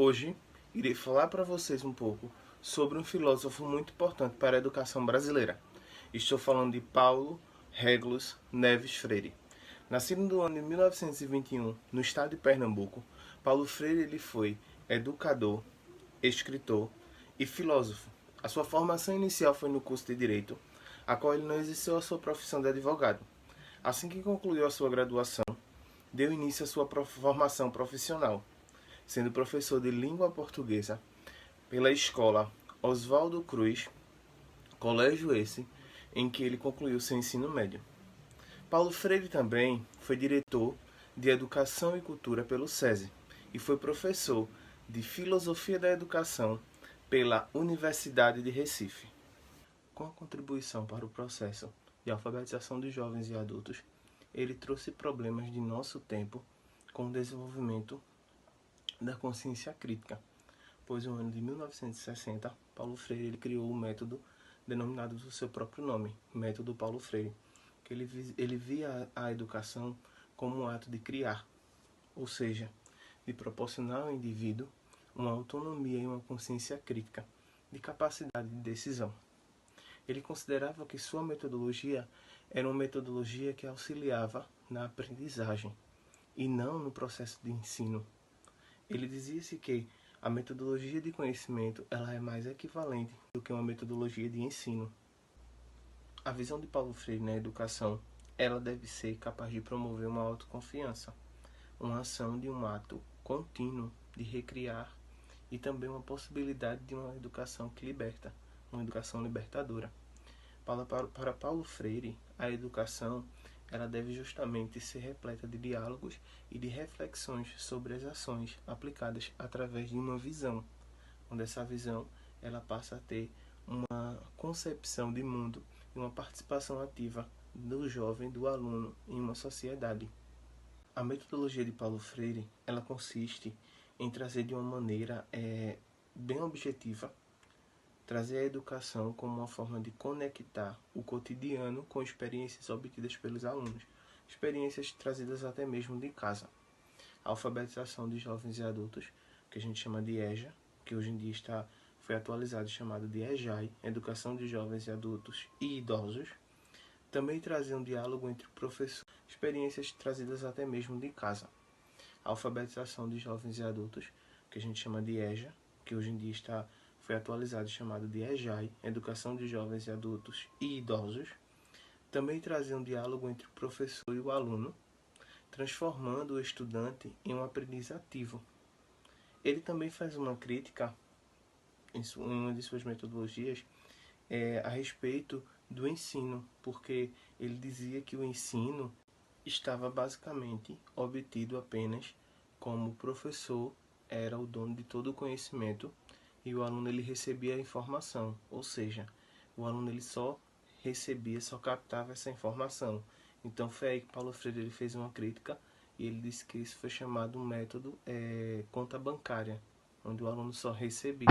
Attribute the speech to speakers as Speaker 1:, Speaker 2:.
Speaker 1: Hoje, irei falar para vocês um pouco sobre um filósofo muito importante para a educação brasileira. Estou falando de Paulo Régulos Neves Freire. Nascido no ano de 1921, no estado de Pernambuco, Paulo Freire ele foi educador, escritor e filósofo. A sua formação inicial foi no curso de Direito, a qual ele não exerceu a sua profissão de advogado. Assim que concluiu a sua graduação, deu início à sua formação profissional, sendo professor de língua portuguesa pela escola Oswaldo Cruz, colégio esse em que ele concluiu seu ensino médio. Paulo Freire também foi diretor de Educação e Cultura pelo SESI e foi professor de Filosofia da Educação pela Universidade de Recife. Com a contribuição para o processo de alfabetização dos jovens e adultos, ele trouxe problemas de nosso tempo com o desenvolvimento da consciência crítica, pois no ano de 1960, Paulo Freire ele criou o método denominado do seu próprio nome, Método Paulo Freire, que ele via a educação como um ato de criar, ou seja, de proporcionar ao indivíduo uma autonomia e uma consciência crítica, de capacidade de decisão. Ele considerava que sua metodologia era uma metodologia que auxiliava na aprendizagem e não no processo de ensino. Ele dizia-se que a metodologia de conhecimento ela é mais equivalente do que uma metodologia de ensino. A visão de Paulo Freire na educação ela deve ser capaz de promover uma autoconfiança, uma ação de um ato contínuo de recriar e também uma possibilidade de uma educação que liberta, uma educação libertadora. Para Paulo Freire, a educação ela deve justamente ser repleta de diálogos e de reflexões sobre as ações aplicadas através de uma visão, onde essa visão ela passa a ter uma concepção de mundo e uma participação ativa do jovem, do aluno, em uma sociedade. A metodologia de Paulo Freire ela consiste em trazer de uma maneira bem objetiva, trazer a educação como uma forma de conectar o cotidiano com experiências obtidas pelos alunos, experiências trazidas até mesmo de casa. A alfabetização de jovens e adultos, que a gente chama de EJA, que hoje em dia foi atualizado e chamado de EJAI, Educação de Jovens e Adultos e Idosos, também trazia um diálogo entre professores, experiências trazidas até mesmo de casa. A alfabetização de jovens e adultos, que a gente chama de EJA, que hoje em dia foi atualizado e chamado de EJAI, Educação de Jovens e Adultos e Idosos, também trazia um diálogo entre o professor e o aluno, transformando o estudante em um aprendiz ativo. Ele também faz uma crítica, em uma de suas metodologias, a respeito do ensino, porque ele dizia que o ensino estava basicamente obtido apenas como o professor era o dono de todo o conhecimento e o aluno ele recebia a informação, ou seja, o aluno ele só recebia, só captava essa informação. Então foi aí que Paulo Freire ele fez uma crítica e ele disse que isso foi chamado um método conta bancária, onde o aluno só recebia.